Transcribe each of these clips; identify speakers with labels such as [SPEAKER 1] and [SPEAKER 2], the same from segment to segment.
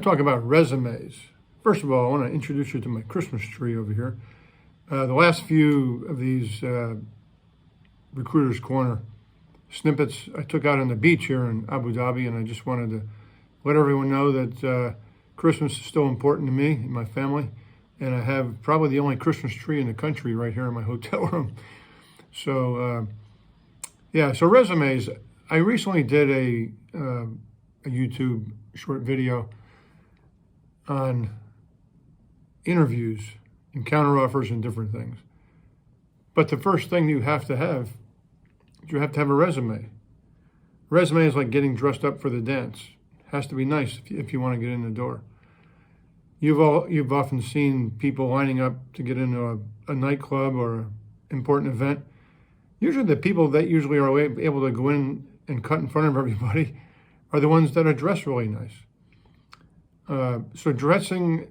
[SPEAKER 1] to talk about resumes. First of all, I want to introduce you to my Christmas tree over here. The last few of these Recruiter's Corner snippets I took out on the beach here in Abu Dhabi, and I just wanted to let everyone know that Christmas is still important to me and my family, and I have probably the only Christmas tree in the country right here in my hotel room. So, so resumes. I recently did a YouTube short video on interviews and counteroffers and different things. But the first thing you have to have a resume. Resume is like getting dressed up for the dance. It has to be nice if you want to get in the door. You've often seen people lining up to get into a nightclub or an important event. Usually the people that usually are able to go in and cut in front of everybody are the ones that are dressed really nice. So dressing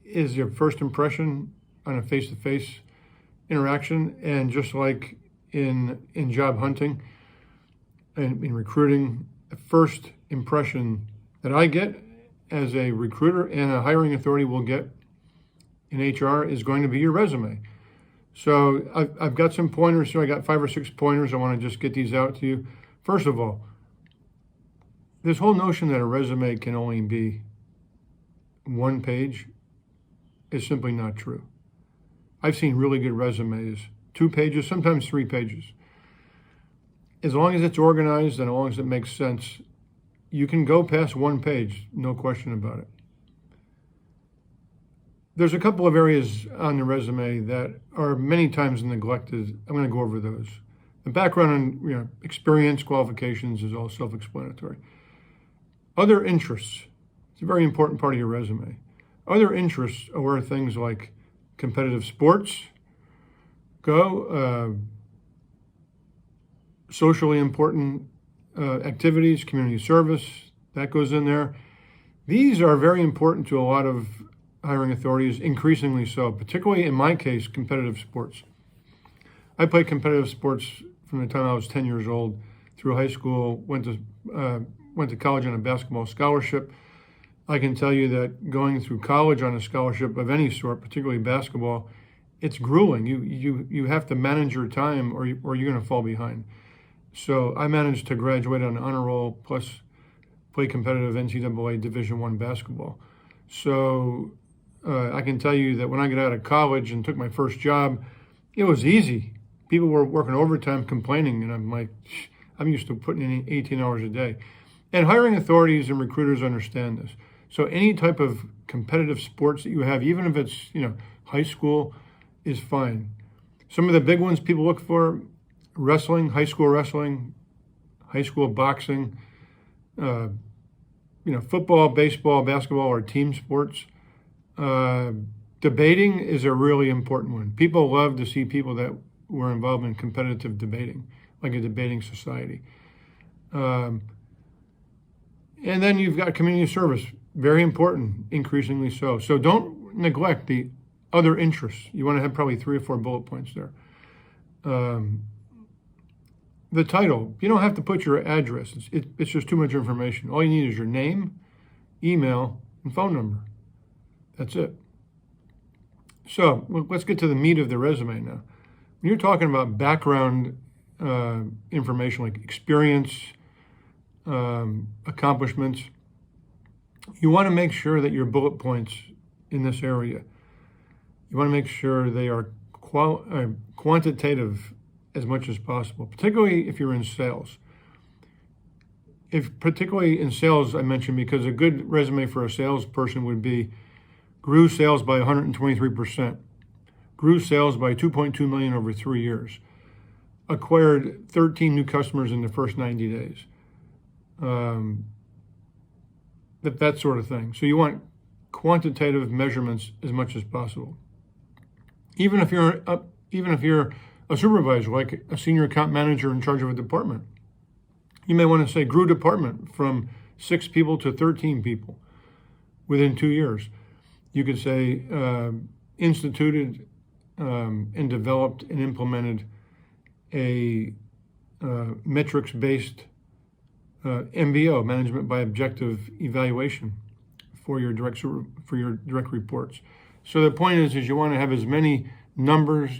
[SPEAKER 1] is your first impression on a face-to-face interaction, and just like in job hunting and in recruiting, the first impression that I get as a recruiter and a hiring authority will get in HR is going to be your resume. So I've got some pointers here. I got 5 or 6 pointers. I want to just get these out to you. First of all, this whole notion that a resume can only be one page is simply not true. I've seen really good resumes, 2 pages, sometimes 3 pages. As long as it's organized and as long as it makes sense, you can go past 1 page, no question about it. There's a couple of areas on the resume that are many times neglected. I'm going to go over those. The background and experience, qualifications is all self-explanatory. Other interests. It's a very important part of your resume. Other interests are where things like competitive sports go, socially important activities, community service, that goes in there. These are very important to a lot of hiring authorities, increasingly so, particularly in my case, competitive sports. I played competitive sports from the time I was 10 years old through high school, went to college on a basketball scholarship. I can tell you that going through college on a scholarship of any sort, particularly basketball, it's grueling. You have to manage your time or you're going to fall behind. So I managed to graduate on an honor roll plus play competitive NCAA Division I basketball. So I can tell you that when I got out of college and took my first job, it was easy. People were working overtime complaining, and I'm like, I'm used to putting in 18 hours a day. And hiring authorities and recruiters understand this. So any type of competitive sports that you have, even if it's high school, is fine. Some of the big ones people look for: wrestling, high school boxing, football, baseball, basketball, or team sports. Debating is a really important one. People love to see people that were involved in competitive debating, like a debating society. And then you've got community service, very important, increasingly so. So don't neglect the other interests. You want to have probably 3 or 4 bullet points there. The title, you don't have to put your address. It's just too much information. All you need is your name, email, and phone number. That's it. So let's get to the meat of the resume now. When you're talking about background information like experience, accomplishments, you want to make sure that your bullet points in this area, you want to make sure they are quantitative as much as possible, particularly if you're in sales. Particularly in sales, I mentioned, because a good resume for a salesperson would be grew sales by 123%, grew sales by 2.2 million over 3 years, acquired 13 new customers in the first 90 days. That sort of thing. So you want quantitative measurements as much as possible. Even if you're a supervisor, like a senior account manager in charge of a department, you may want to say grew department from 6 people to 13 people within 2 years. You could say instituted and developed and implemented a metrics-based MBO, management by objective evaluation, for your direct reports. So the point is you want to have as many numbers,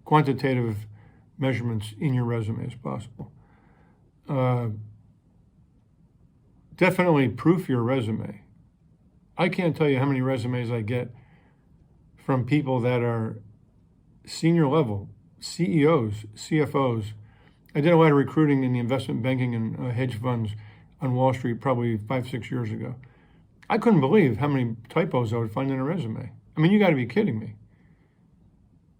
[SPEAKER 1] quantitative measurements in your resume as possible. Definitely proof your resume. I can't tell you how many resumes I get from people that are senior level, CEOs, CFOs. I did a lot of recruiting in the investment banking and hedge funds on Wall Street probably 5-6 years ago. I couldn't believe how many typos I would find in a resume. I mean, you got to be kidding me.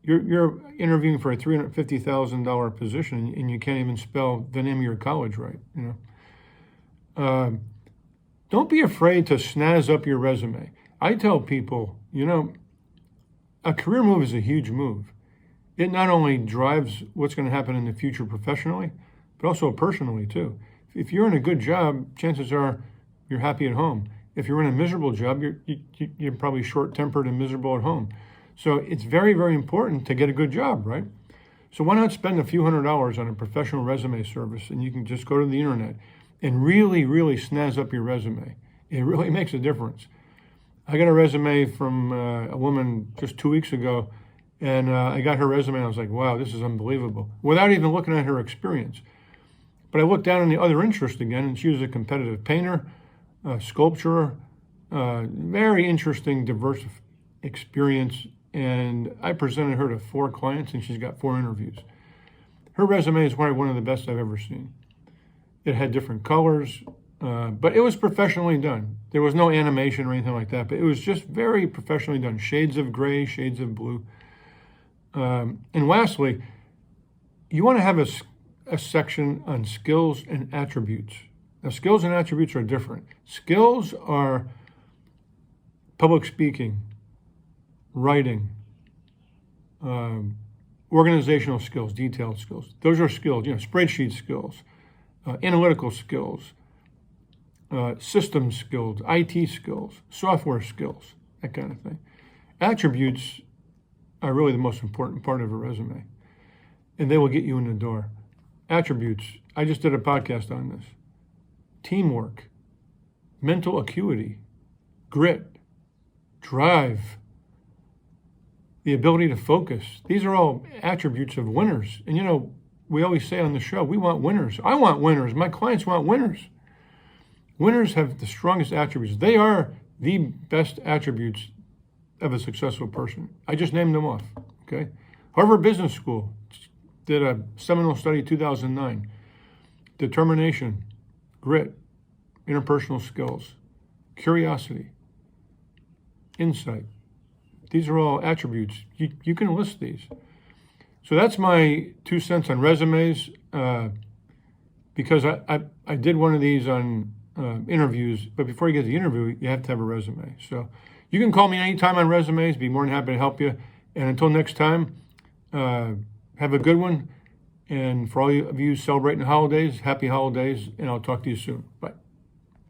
[SPEAKER 1] You're interviewing for a $350,000 position and you can't even spell the name of your college right. Don't be afraid to snazz up your resume. I tell people, a career move is a huge move. It not only drives what's going to happen in the future professionally, but also personally too. If you're in a good job, chances are you're happy at home. If you're in a miserable job, you're probably short-tempered and miserable at home. So it's very, very important to get a good job, right? So why not spend a few $100s on a professional resume service, and you can just go to the internet and really, really snazz up your resume. It really makes a difference. I got a resume from a woman just 2 weeks ago, and I got her resume, and I was like, wow, this is unbelievable, without even looking at her experience. But I looked down on the other interest again, and she was a competitive painter, sculptor, very interesting, diverse experience. And I presented her to 4 clients, and she's got 4 interviews. Her resume is probably one of the best I've ever seen. It had different colors, but it was professionally done. There was no animation or anything like that, but it was just very professionally done. Shades of gray, shades of blue. And lastly, you want to have a section on skills and attributes. Now, skills and attributes are different. Skills are public speaking, writing, organizational skills, detailed skills. Those are skills, spreadsheet skills, analytical skills, systems skills, IT skills, software skills, that kind of thing. Attributes are really the most important part of a resume, and they will get you in the door. Attributes, I just did a podcast on this. Teamwork, mental acuity, grit, drive, the ability to focus. These are all attributes of winners. And we always say on the show, we want winners. I want winners. My clients want winners. Winners have the strongest attributes. They are the best attributes of a successful person. I just named them off, okay? Harvard Business School did a seminal study, 2009. Determination, grit, interpersonal skills, curiosity, insight. These are all attributes. You can list these. So that's my 2 cents on resumes, because I did one of these on interviews, but before you get to the interview, you have to have a resume. So you can call me anytime on resumes. Be more than happy to help you. And until next time, have a good one. And for all of you celebrating the holidays, happy holidays, and I'll talk to you soon. Bye.